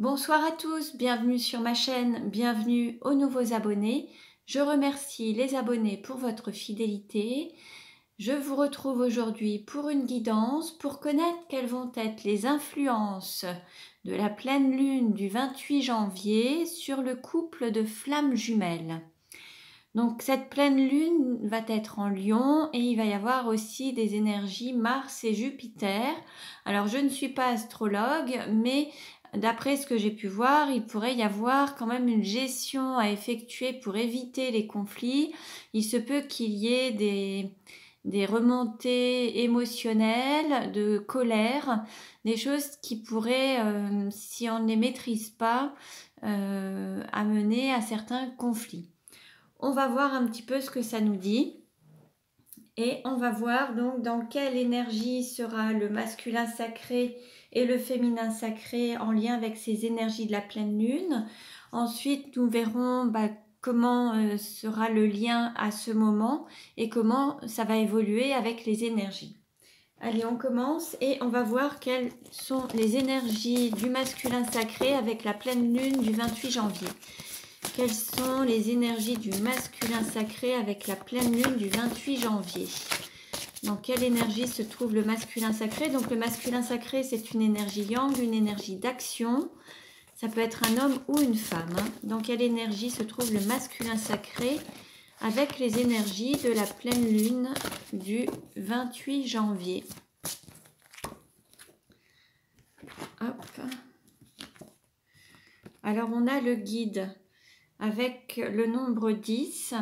Bonsoir à tous, bienvenue sur ma chaîne, bienvenue aux nouveaux abonnés. Je remercie les abonnés pour votre fidélité. Je vous retrouve aujourd'hui pour une guidance pour connaître quelles vont être les influences de la pleine lune du 28 janvier sur le couple de flammes jumelles. Donc cette pleine lune va être en Lion et il va y avoir aussi des énergies Mars et Jupiter. Alors je ne suis pas astrologue, mais d'après ce que j'ai pu voir, il pourrait y avoir quand même une gestion à effectuer pour éviter les conflits. Il se peut qu'il y ait des remontées émotionnelles, de colère, des choses qui pourraient, si on ne les maîtrise pas, amener à certains conflits. On va voir un petit peu ce que ça nous dit et on va voir donc dans quelle énergie sera le masculin sacré et le féminin sacré en lien avec ces énergies de la pleine lune. Ensuite, nous verrons comment sera le lien à ce moment et comment ça va évoluer avec les énergies. Allez, on commence et on va voir quelles sont les énergies du masculin sacré avec la pleine lune du 28 janvier. Quelles sont les énergies du masculin sacré avec la pleine lune du 28 janvier? Dans quelle énergie se trouve le masculin sacré? Donc le masculin sacré, c'est une énergie yang, une énergie d'action. Ça peut être un homme ou une femme. Dans quelle énergie se trouve le masculin sacré avec les énergies de la pleine lune du 28 janvier? Hop. Alors on a le guide avec le nombre 10.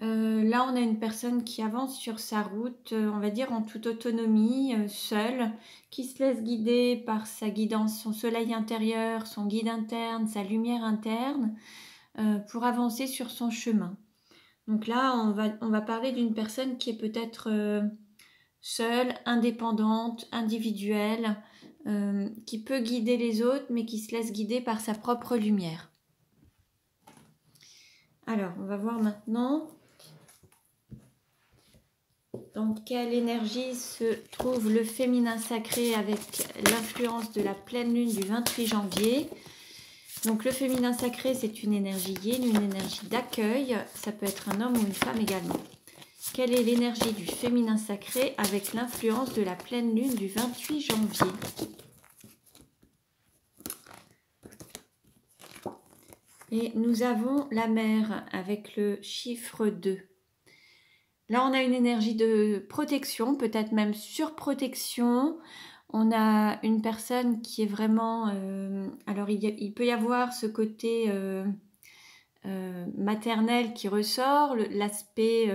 Là, on a une personne qui avance sur sa route, on va dire en toute autonomie, seule, qui se laisse guider par sa guidance, son soleil intérieur, son guide interne, sa lumière interne, pour avancer sur son chemin. Donc là, on va parler d'une personne qui est peut-être seule, indépendante, individuelle, qui peut guider les autres, mais qui se laisse guider par sa propre lumière. Alors, on va voir maintenant dans quelle énergie se trouve le féminin sacré avec l'influence de la pleine lune du 28 janvier. Donc, le féminin sacré, c'est une énergie yin, une énergie d'accueil. Ça peut être un homme ou une femme également. Quelle est l'énergie du féminin sacré avec l'influence de la pleine lune du 28 janvier? Et nous avons la mer avec le chiffre 2. Là, on a une énergie de protection, peut-être même surprotection. On a une personne qui est vraiment... alors, il peut y avoir ce côté maternel qui ressort, l'aspect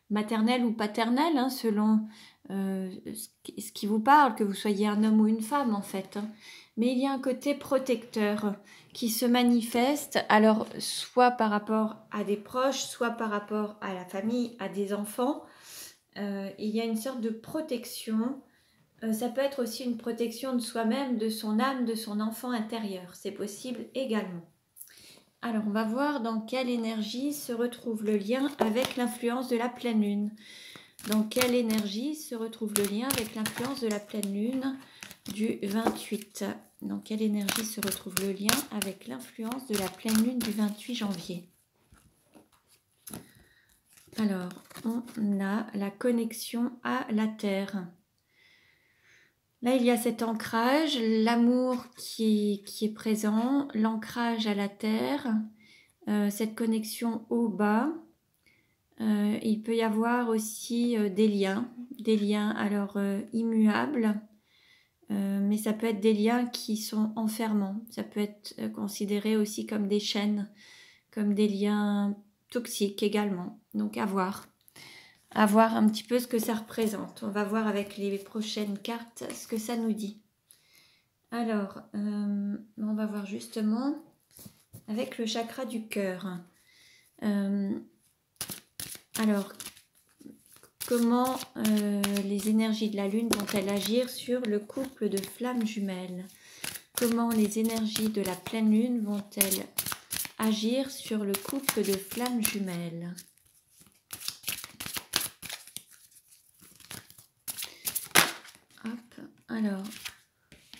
maternel ou paternel, hein, selon ce qui vous parle, que vous soyez un homme ou une femme, en fait. Mais il y a un côté protecteur qui se manifeste, alors soit par rapport à des proches, soit par rapport à la famille, à des enfants. Il y a une sorte de protection. Ça peut être aussi une protection de soi-même, de son âme, de son enfant intérieur. C'est possible également. Alors, on va voir dans quelle énergie se retrouve le lien avec l'influence de la pleine lune. Dans quelle énergie se retrouve le lien avec l'influence de la pleine lune du 28? Dans quelle énergie se retrouve le lien avec l'influence de la pleine lune du 28 janvier? Alors, on a la connexion à la Terre. Là, il y a cet ancrage, l'amour qui est présent, l'ancrage à la Terre, cette connexion au bas. Il peut y avoir aussi des liens alors immuables, mais ça peut être des liens qui sont enfermants. Ça peut être considéré aussi comme des chaînes, comme des liens toxiques également. Donc à voir un petit peu ce que ça représente. On va voir avec les prochaines cartes ce que ça nous dit. Alors, on va voir justement avec le chakra du cœur. Alors, comment les énergies de la lune vont-elles agir sur le couple de flammes jumelles? Comment les énergies de la pleine lune vont-elles agir sur le couple de flammes jumelles? Hop, alors,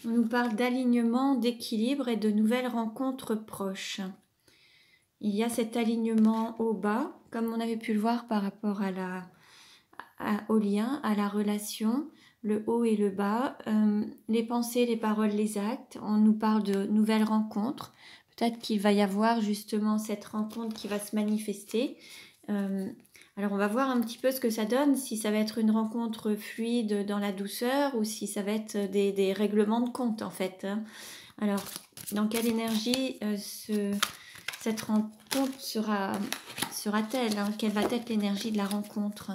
On nous parle d'alignement, d'équilibre et de nouvelles rencontres proches. Il y a cet alignement au bas, comme on avait pu le voir par rapport au lien, à la relation, le haut et le bas, les pensées, les paroles, les actes. On nous parle de nouvelles rencontres. Peut-être qu'il va y avoir justement cette rencontre qui va se manifester. Alors on va voir un petit peu ce que ça donne, si ça va être une rencontre fluide dans la douceur ou si ça va être des règlements de compte en fait. Alors dans quelle énergie cette rencontre sera-t-elle, hein? Quelle va être l'énergie de la rencontre?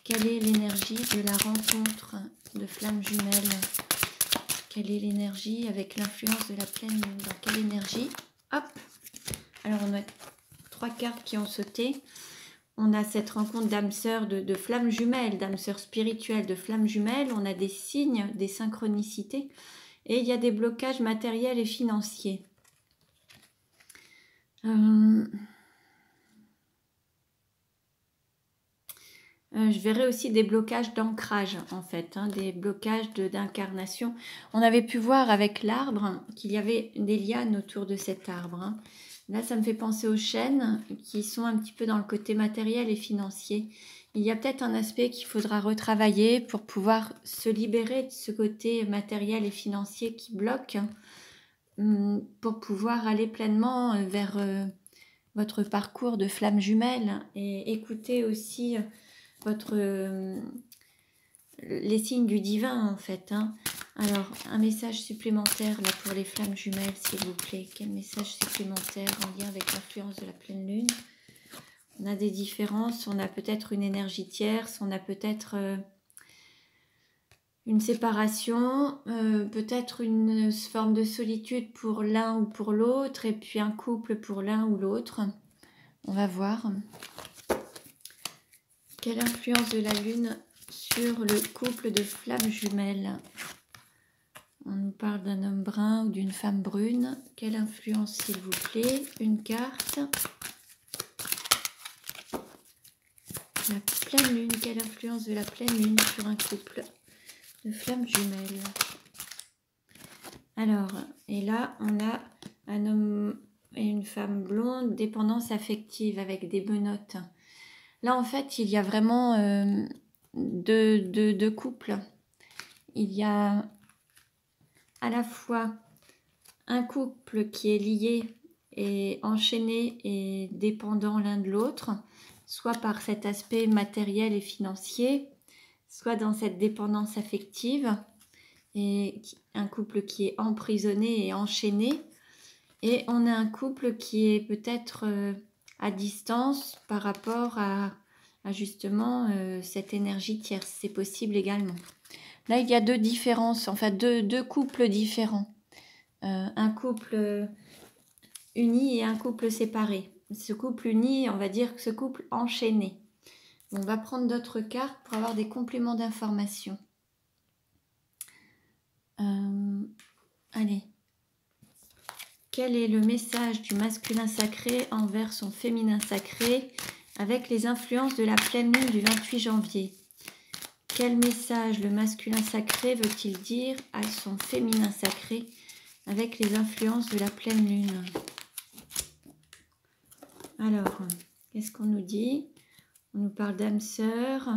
Quelle est l'énergie de la rencontre de flammes jumelles? Quelle est l'énergie avec l'influence de la pleine lune? Dans quelle énergie? Hop! Alors on a 3 cartes qui ont sauté. On a cette rencontre d'âmes sœurs, de flammes jumelles, d'âmes sœurs spirituelles, de flammes jumelles. On a des signes, des synchronicités. Et il y a des blocages matériels et financiers. Je verrai aussi des blocages d'ancrage, en fait, hein, des blocages d'incarnation. On avait pu voir avec l'arbre qu'il y avait des lianes autour de cet arbre. Hein. Là, ça me fait penser aux chênes qui sont un petit peu dans le côté matériel et financier. Il y a peut-être un aspect qu'il faudra retravailler pour pouvoir se libérer de ce côté matériel et financier qui bloque, pour pouvoir aller pleinement vers votre parcours de flamme jumelle et écouter aussi les signes du divin en fait. Hein. Alors, un message supplémentaire là pour les flammes jumelles, s'il vous plaît. Quel message supplémentaire en lien avec l'influence de la pleine lune? On a des différences, on a peut-être une énergie tierce, on a peut-être une séparation, peut-être une forme de solitude pour l'un ou pour l'autre, et puis un couple pour l'un ou l'autre. On va voir. Quelle influence de la lune sur le couple de flammes jumelles? On nous parle d'un homme brun ou d'une femme brune. Quelle influence, s'il vous plaît? Une carte. La pleine lune. Quelle influence de la pleine lune sur un couple de flammes jumelles? Alors, et là, on a un homme et une femme blonde, dépendance affective avec des menottes. Là, en fait, il y a vraiment deux couples. Il y a à la fois un couple qui est lié et enchaîné et dépendant l'un de l'autre, soit par cet aspect matériel et financier, soit dans cette dépendance affective, et un couple qui est emprisonné et enchaîné. Et on a un couple qui est peut-être à distance par rapport à justement cette énergie tierce. C'est possible également. Là, il y a deux différences, enfin deux couples différents. Un couple uni et un couple séparé. Ce couple uni, on va dire que ce couple enchaîné. On va prendre d'autres cartes pour avoir des compléments d'information. Allez. Quel est le message du masculin sacré envers son féminin sacré avec les influences de la pleine lune du 28 janvier? Quel message le masculin sacré veut-il dire à son féminin sacré avec les influences de la pleine lune? Alors, qu'est-ce qu'on nous dit? On nous parle d'âme sœur,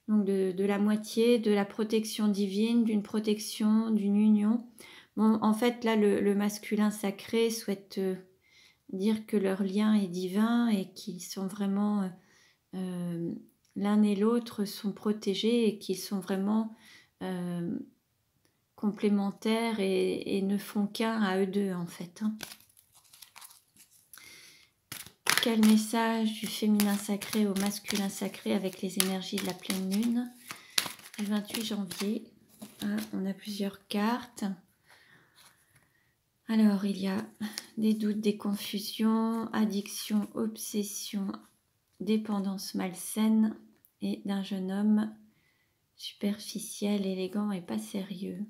donc de la moitié, de la protection divine, d'une protection, d'une union. Bon, en fait, là, le masculin sacré souhaite dire que leur lien est divin et qu'ils sont vraiment, l'un et l'autre sont protégés et qu'ils sont vraiment complémentaires et ne font qu'un à eux deux, en fait. Hein. Quel message du féminin sacré au masculin sacré avec les énergies de la pleine lune du 28 janvier? Ah, on a plusieurs cartes. Alors, il y a des doutes, des confusions, addiction, obsession, dépendance malsaine et d'un jeune homme superficiel, élégant et pas sérieux.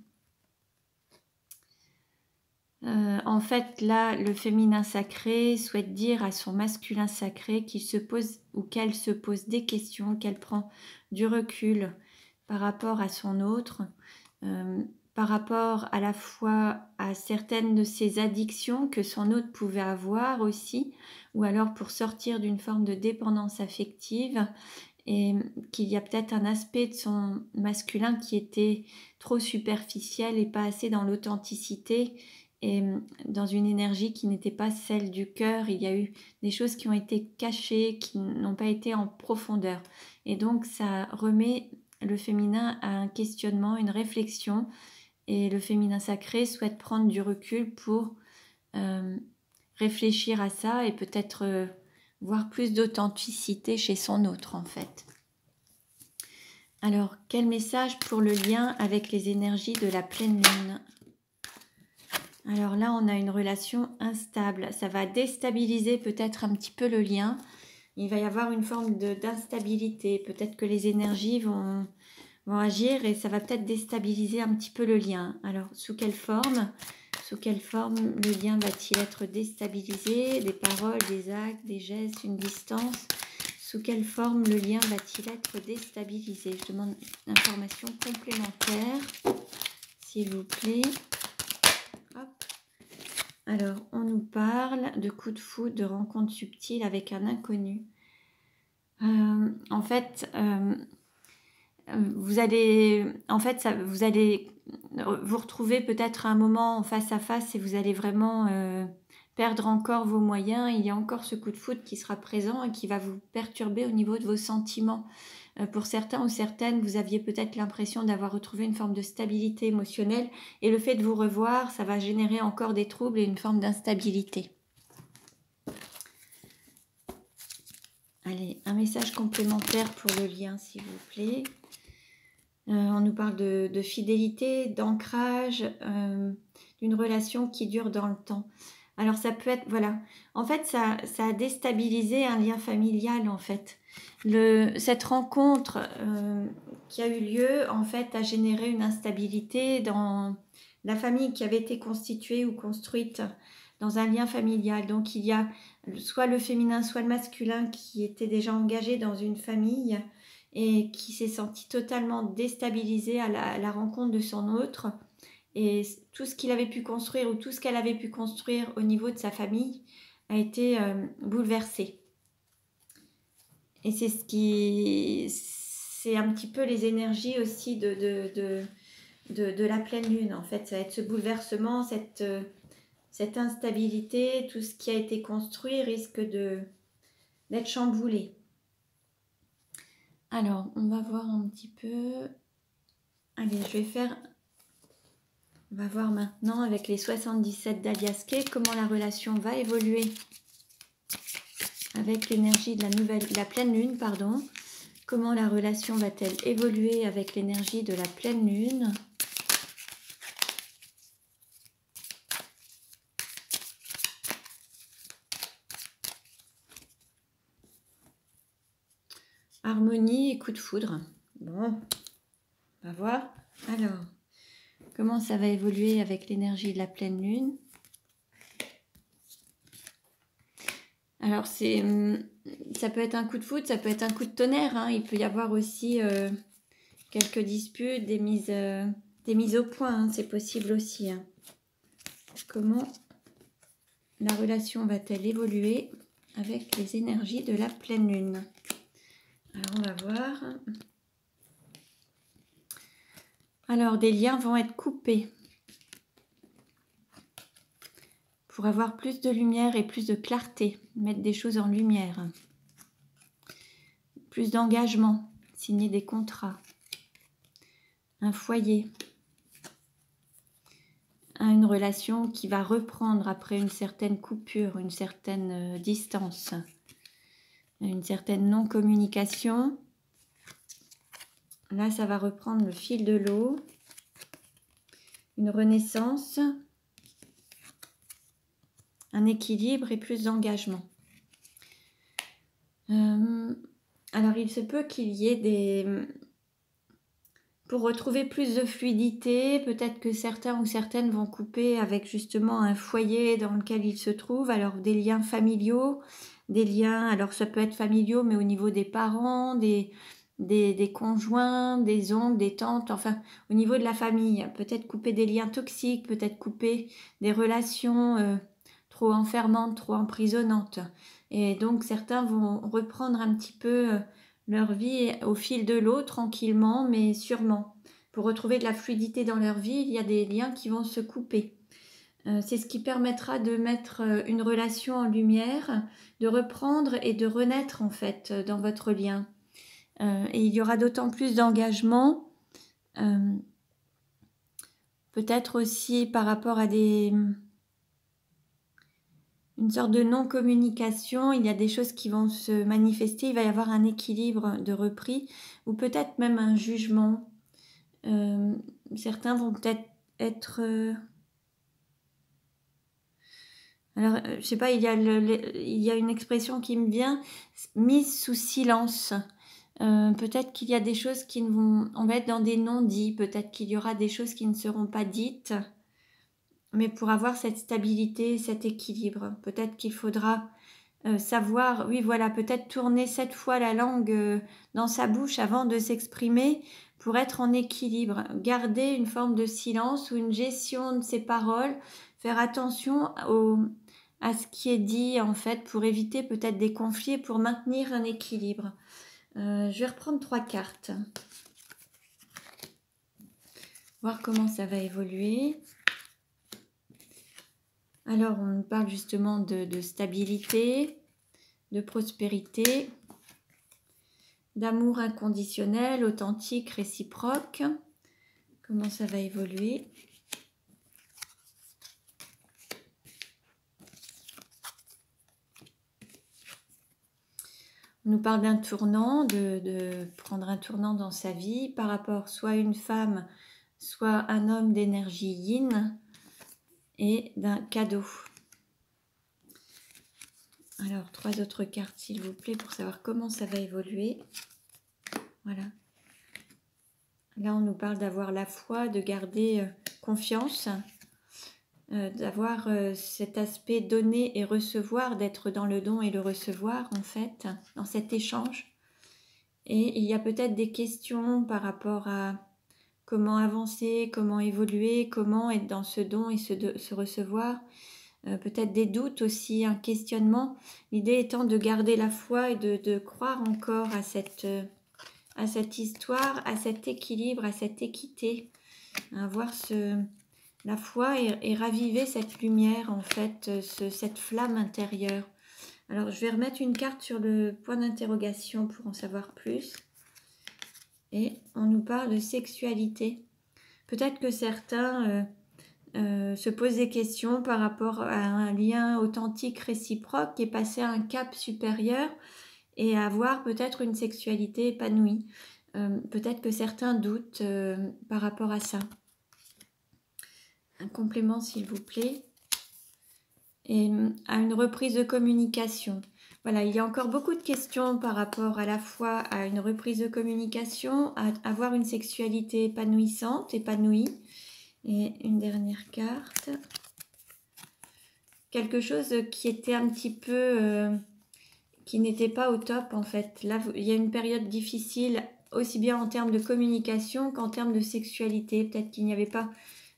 En fait, là, le féminin sacré souhaite dire à son masculin sacré qu'il se pose ou qu'elle se pose des questions, qu'elle prend du recul par rapport à son autre, par rapport à la fois à certaines de ces addictions que son hôte pouvait avoir aussi, ou alors pour sortir d'une forme de dépendance affective, et qu'il y a peut-être un aspect de son masculin qui était trop superficiel et pas assez dans l'authenticité et dans une énergie qui n'était pas celle du cœur. Il y a eu des choses qui ont été cachées, qui n'ont pas été en profondeur. Et donc ça remet le féminin à un questionnement, une réflexion, et le féminin sacré souhaite prendre du recul pour réfléchir à ça et peut-être voir plus d'authenticité chez son autre en fait. Alors, quel message pour le lien avec les énergies de la pleine lune? Alors là, on a une relation instable. Ça va déstabiliser peut-être un petit peu le lien. Il va y avoir une forme d'instabilité. Peut-être que les énergies vont agir et ça va peut-être déstabiliser un petit peu le lien. Alors, sous quelle forme le lien va-t-il être déstabilisé? Des paroles, des actes, des gestes, une distance? Sous quelle forme le lien va-t-il être déstabilisé? Je demande une information complémentaire, s'il vous plaît. Hop. Alors, on nous parle de coup de foudre, de rencontre subtile avec un inconnu. En fait, vous allez vous retrouver peut-être à un moment en face à face et vous allez vraiment perdre encore vos moyens. Il y a encore ce coup de foudre qui sera présent et qui va vous perturber au niveau de vos sentiments. Pour certains ou certaines, vous aviez peut-être l'impression d'avoir retrouvé une forme de stabilité émotionnelle et le fait de vous revoir, ça va générer encore des troubles et une forme d'instabilité. Allez, un message complémentaire pour le lien, s'il vous plaît. On nous parle de fidélité, d'ancrage, d'une relation qui dure dans le temps. Alors ça peut être, voilà, en fait ça a déstabilisé un lien familial en fait. Cette rencontre qui a eu lieu en fait a généré une instabilité dans la famille qui avait été constituée ou construite dans un lien familial. Donc il y a soit le féminin, soit le masculin qui était déjà engagé dans une famille et qui s'est senti totalement déstabilisé à la rencontre de son autre. Et tout ce qu'il avait pu construire ou tout ce qu'elle avait pu construire au niveau de sa famille a été bouleversé. Et c'est un petit peu les énergies aussi de la pleine lune. En fait, ça va être ce bouleversement, cette instabilité, tout ce qui a été construit risque d'être chamboulé. Alors, on va voir un petit peu. Allez, on va voir maintenant avec les 77 d'Aliaské comment la relation va évoluer avec l'énergie de la pleine lune, pardon. Comment la relation va-t-elle évoluer avec l'énergie de la pleine lune? Harmonie et coup de foudre. Bon, on va voir. Alors, comment ça va évoluer avec l'énergie de la pleine lune? Alors, ça peut être un coup de foudre, ça peut être un coup de tonnerre. Hein. Il peut y avoir aussi quelques disputes, des mises au point. Hein. C'est possible aussi. Hein. Comment la relation va-t-elle évoluer avec les énergies de la pleine lune? Alors, on va voir. Alors, des liens vont être coupés pour avoir plus de lumière et plus de clarté, mettre des choses en lumière. Plus d'engagement, signer des contrats. Un foyer. Une relation qui va reprendre après une certaine coupure, une certaine distance, une certaine non-communication. Là, ça va reprendre le fil de l'eau, une renaissance, un équilibre et plus d'engagement. Alors, il se peut qu'il y ait pour retrouver plus de fluidité, peut-être que certains ou certaines vont couper avec justement un foyer dans lequel ils se trouvent, alors des liens familiaux, des liens, alors ça peut être familiaux, mais au niveau des parents, des des conjoints, des oncles, des tantes, enfin au niveau de la famille. Peut-être couper des liens toxiques, peut-être couper des relations trop enfermantes, trop emprisonnantes. Et donc certains vont reprendre un petit peu leur vie au fil de l'eau, tranquillement, mais sûrement. Pour retrouver de la fluidité dans leur vie, il y a des liens qui vont se couper. C'est ce qui permettra de mettre une relation en lumière, de reprendre et de renaître en fait dans votre lien. Et il y aura d'autant plus d'engagement, peut-être aussi par rapport à une sorte de non-communication. Il y a des choses qui vont se manifester, il va y avoir un équilibre de repris, ou peut-être même un jugement. Certains vont peut-être être... Alors, je sais pas, il y a une expression qui me vient, mise sous silence. Peut-être qu'il y a des choses qui on va être dans des non-dits, peut-être qu'il y aura des choses qui ne seront pas dites, mais pour avoir cette stabilité, cet équilibre, peut-être qu'il faudra savoir, oui voilà, peut-être tourner 7 fois la langue dans sa bouche avant de s'exprimer pour être en équilibre, garder une forme de silence ou une gestion de ses paroles, faire attention à ce qui est dit en fait pour éviter peut-être des conflits et pour maintenir un équilibre. Je vais reprendre 3 cartes. Voir comment ça va évoluer. Alors, on nous parle justement de stabilité, de prospérité, d'amour inconditionnel, authentique, réciproque. Comment ça va évoluer? On nous parle d'un tournant, de prendre un tournant dans sa vie par rapport soit à une femme, soit un homme d'énergie yin, et d'un cadeau. Alors, 3 autres cartes, s'il vous plaît, pour savoir comment ça va évoluer. Voilà. Là, on nous parle d'avoir la foi, de garder confiance, d'avoir cet aspect donner et recevoir, d'être dans le don et le recevoir, en fait, dans cet échange. Et il y a peut-être des questions par rapport à comment avancer, comment évoluer, comment être dans ce don et se recevoir. Peut-être des doutes aussi, un questionnement. L'idée étant de garder la foi et de croire encore à cette histoire, à cet équilibre, à cette équité. Voir la foi et raviver cette lumière, en fait, cette flamme intérieure. Alors, je vais remettre une carte sur le point d'interrogation pour en savoir plus. Et on nous parle de sexualité. Peut-être que certains se posent des questions par rapport à un lien authentique, réciproque, et passer à un cap supérieur et avoir peut-être une sexualité épanouie. Peut-être que certains doutent par rapport à ça. Un complément, s'il vous plaît. Et à une reprise de communication. Voilà, il y a encore beaucoup de questions par rapport à la fois à une reprise de communication, à avoir une sexualité épanouissante, épanouie. Et une dernière carte. Quelque chose qui était un petit peu... qui n'était pas au top en fait. Là, il y a une période difficile, aussi bien en termes de communication qu'en termes de sexualité. Peut-être qu'il n'y avait pas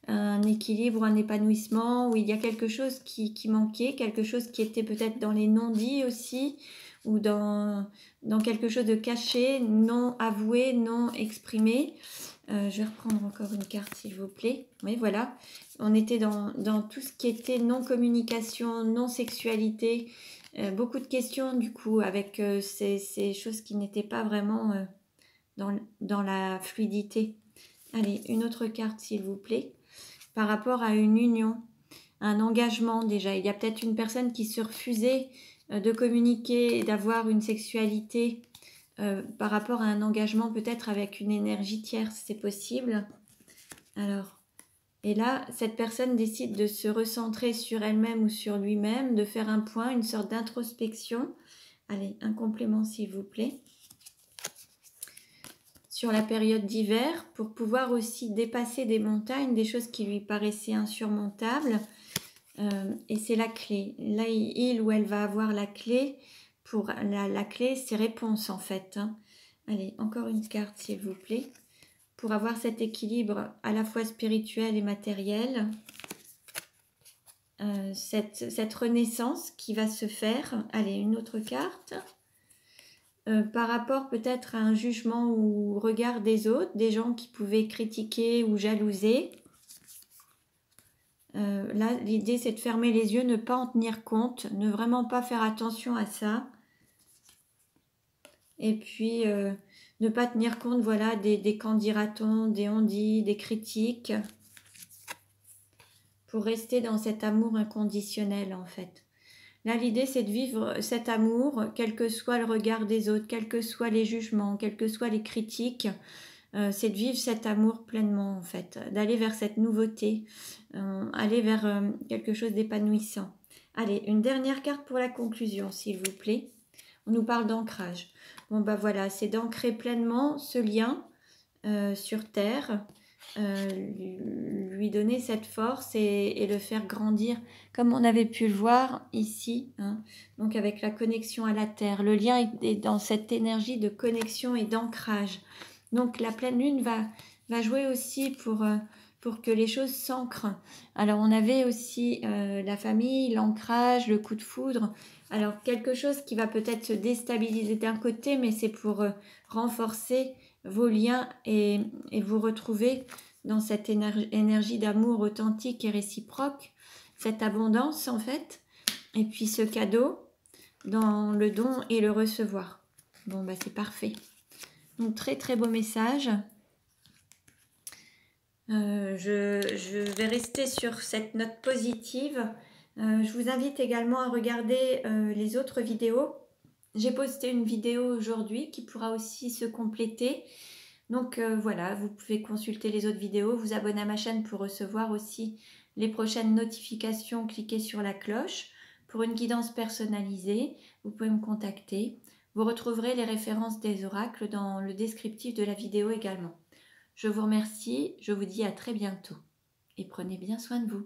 un équilibre, un épanouissement, où il y a quelque chose qui manquait, quelque chose qui était peut-être dans les non-dits aussi, ou dans quelque chose de caché, non avoué, non exprimé. Je vais reprendre encore une carte s'il vous plaît. Oui, voilà. On était dans tout ce qui était non-communication, non-sexualité. Beaucoup de questions du coup avec ces choses qui n'étaient pas vraiment dans la fluidité. Allez, une autre carte s'il vous plaît. Par rapport à une union, un engagement déjà. Il y a peut-être une personne qui se refusait de communiquer et d'avoir une sexualité par rapport à un engagement peut-être avec une énergie tierce, c'est possible. Alors, et là, cette personne décide de se recentrer sur elle-même ou sur lui-même, de faire un point, une sorte d'introspection. Allez, un complément s'il vous plaît. Sur la période d'hiver, pour pouvoir aussi dépasser des montagnes, des choses qui lui paraissaient insurmontables. Et c'est la clé. Là, il ou elle va avoir la clé. Pour la clé, c'est réponse en fait. Hein. Allez, encore une carte s'il vous plaît, pour avoir cet équilibre à la fois spirituel et matériel. Cette renaissance qui va se faire. Allez, une autre carte. Par rapport peut-être à un jugement ou regard des autres, des gens qui pouvaient critiquer ou jalouser. Là, l'idée, c'est de fermer les yeux, ne pas en tenir compte, ne vraiment pas faire attention à ça. Et puis, ne pas tenir compte, voilà, des qu'en dira-t-on, des on-dit, des critiques, pour rester dans cet amour inconditionnel, en fait. Là, l'idée, c'est de vivre cet amour, quel que soit le regard des autres, quels que soient les jugements, quelles que soient les critiques. C'est de vivre cet amour pleinement, en fait, d'aller vers cette nouveauté, aller vers quelque chose d'épanouissant. Allez, une dernière carte pour la conclusion, s'il vous plaît. On nous parle d'ancrage. Bon, bah voilà, c'est d'ancrer pleinement ce lien sur Terre, lui donner cette force et le faire grandir, comme on avait pu le voir ici, hein, donc avec la connexion à la Terre. Le lien est dans cette énergie de connexion et d'ancrage. Donc la pleine lune va jouer aussi pour que les choses s'ancrent. Alors on avait aussi la famille, l'ancrage, le coup de foudre. Alors quelque chose qui va peut-être se déstabiliser d'un côté, mais c'est pour renforcer vos liens et vous retrouver dans cette énergie d'amour authentique et réciproque, cette abondance en fait, et puis ce cadeau dans le don et le recevoir. Bon bah c'est parfait. Donc très très beau message. Je vais rester sur cette note positive. Je vous invite également à regarder les autres vidéos. J'ai posté une vidéo aujourd'hui qui pourra aussi se compléter. Donc voilà, vous pouvez consulter les autres vidéos, vous abonner à ma chaîne pour recevoir aussi les prochaines notifications. Cliquez sur la cloche pour une guidance personnalisée. Vous pouvez me contacter. Vous retrouverez les références des oracles dans le descriptif de la vidéo également. Je vous remercie, je vous dis à très bientôt et prenez bien soin de vous.